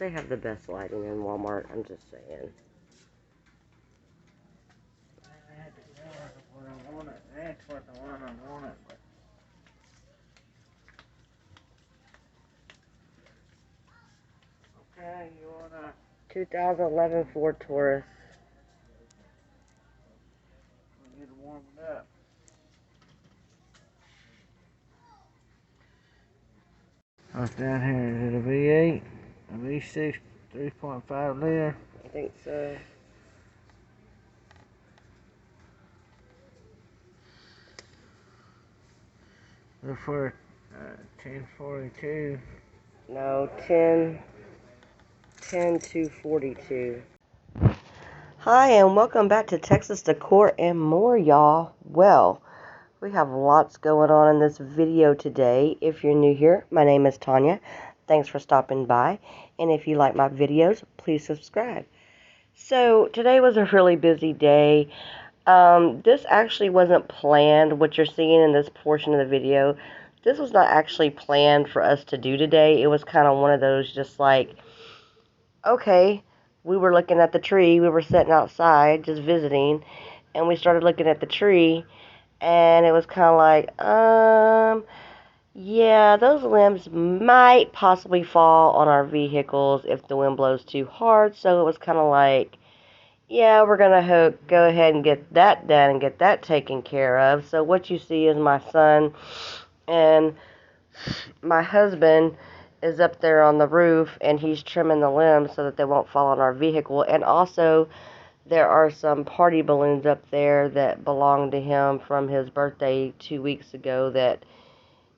They have the best lighting in Walmart, I'm just saying. Okay, you want a 2011 Ford Taurus. we need to warm it up. What's down here? Is it a V8? A V6 3.5 liter? I think so. Look for 1042. No, 10 to 42. Hi, and welcome back to Texas Decor and more, y'all. Well, we have lots going on in this video today. If you're new here, my name is Tanya. Thanks for stopping by. And if you like my videos, please subscribe. So, today was a really busy day. This actually wasn't planned, what you're seeing in this portion of the video. This was not actually planned for us to do today. It was kind of one of those just like, okay, we were looking at the tree. We were sitting outside just visiting, and we started looking at the tree, and it was kind of like, yeah, those limbs might possibly fall on our vehicles if the wind blows too hard. So it was kind of like, yeah, we're going to go ahead and get that done and get that taken care of. So what you see is my son and my husband is up there on the roof, and he's trimming the limbs so that they won't fall on our vehicle. And also, there are some party balloons up there that belong to him from his birthday 2 weeks ago that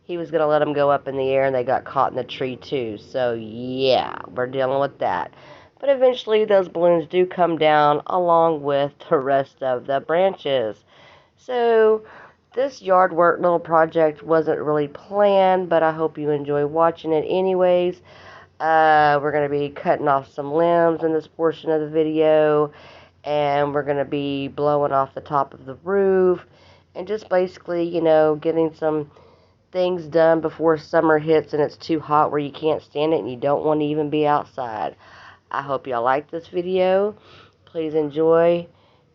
he was going to let them go up in the air, and they got caught in the tree too. So, yeah, we're dealing with that. But eventually, those balloons do come down along with the rest of the branches. So, this yard work little project wasn't really planned, but I hope you enjoy watching it anyways. We're going to be cutting off some limbs in this portion of the video, and we're going to be blowing off the top of the roof, and just basically, getting some things done before summer hits and it's too hot where you can't stand it and you don't want to even be outside. I hope y'all like this video. Please enjoy,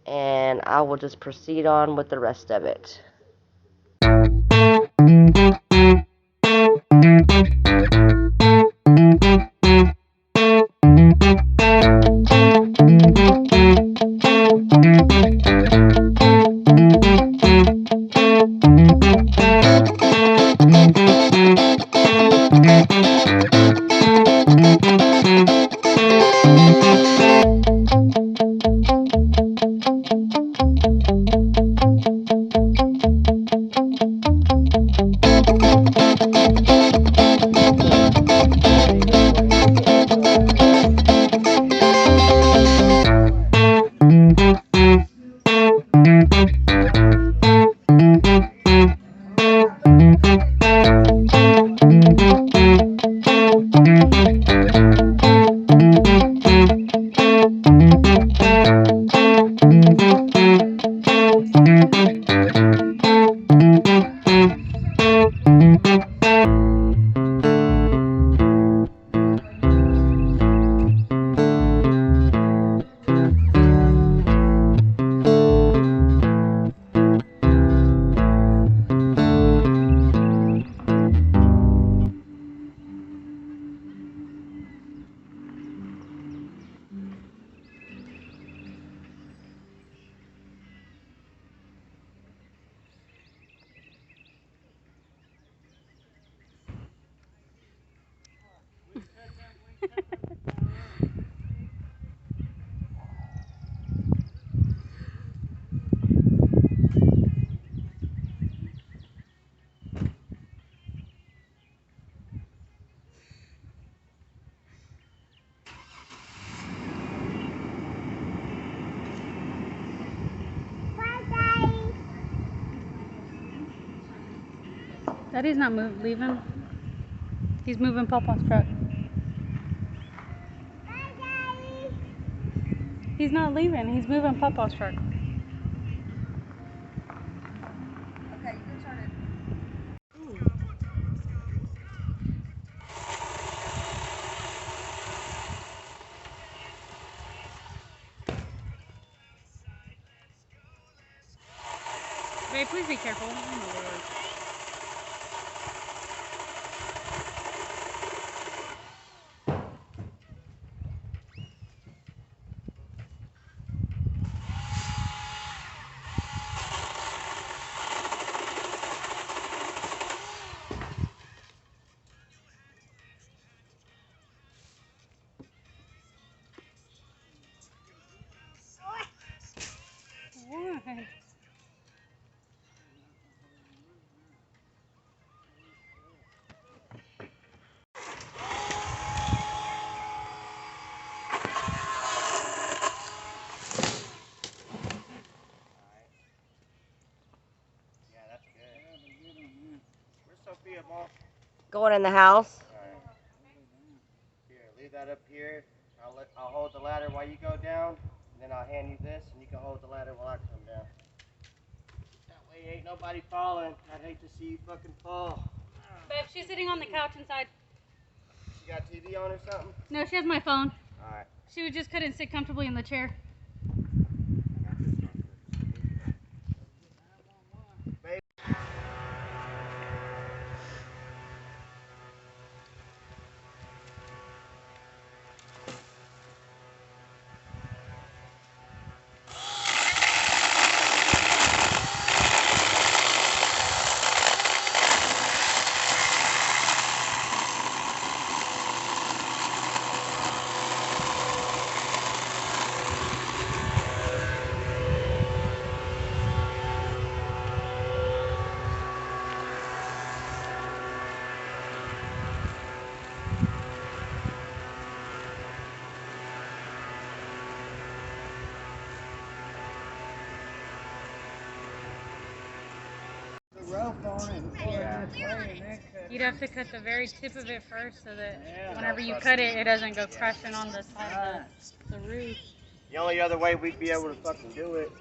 and I will just proceed on with the rest of it. Daddy's not leaving. He's moving Papa's truck. Bye, Daddy. He's not leaving. He's moving Papa's truck. Okay, you can turn it. Okay, please be careful. Oh my Lord. What? Yeah, that's good. Where's Sophia, Mom? Going in the house. Alright. Here, leave that up here. I'll hold the ladder while you go down, and then I'll hand you this, and you can hold the ladder while I come down. That way ain't nobody falling. I'd hate to see you fucking fall. Babe, she's sitting on the couch inside. She got TV on or something? No, she has my phone. Alright. She just couldn't sit comfortably in the chair. The rope on it and pull it this way and then cut You'd have to cut the very tip of it first so that Yeah. whenever you cut it, it doesn't go crashing on the side of the roof. The only other way we'd be able to fucking do it,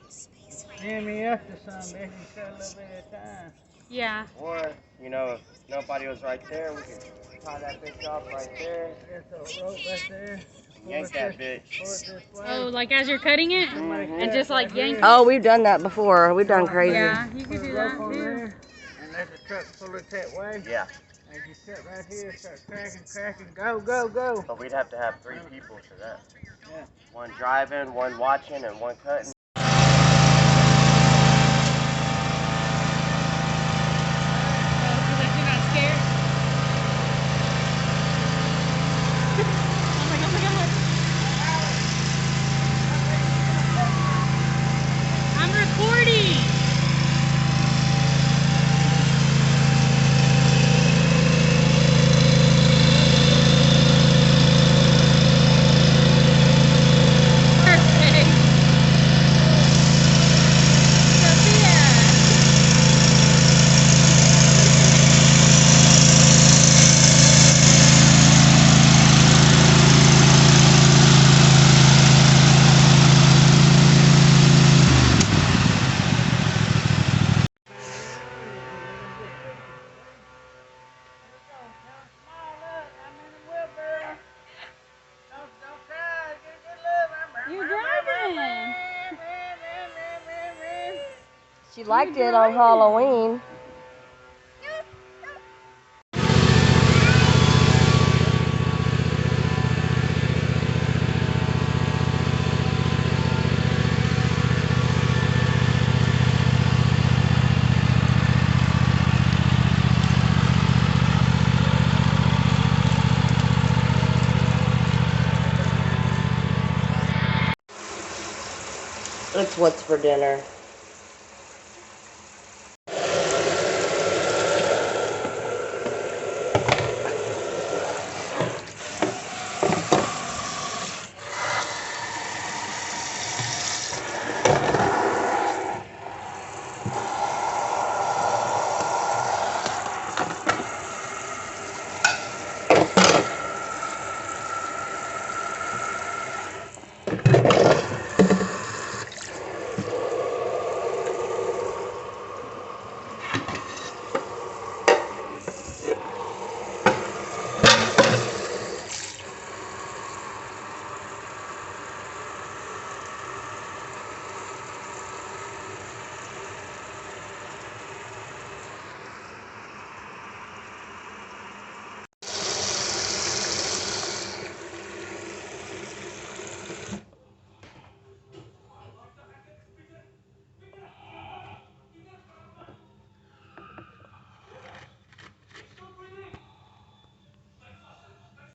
Hand me up to some, if you cut a little bit at a time. Yeah. or, you know, if nobody was right there, we could tie that bitch off right there, There's a rope right there. yank that bitch. Pull it this way. Oh, like as you're cutting it? Mhm. And just like yank it? Oh, we've done that before. We've done crazy. Yeah, you Put could a do rope that on too. there, and let the truck pull it that way. Yeah, As you cut right here, start cracking, go, go, go. but we'd have to have 3 people for that. Yeah. One driving, one watching, and one cutting. Oh, because you're not scared? Oh my god, oh my god. I'm recording. Perfect. Sophia. You're driving. She liked it on Halloween. It's what's for dinner.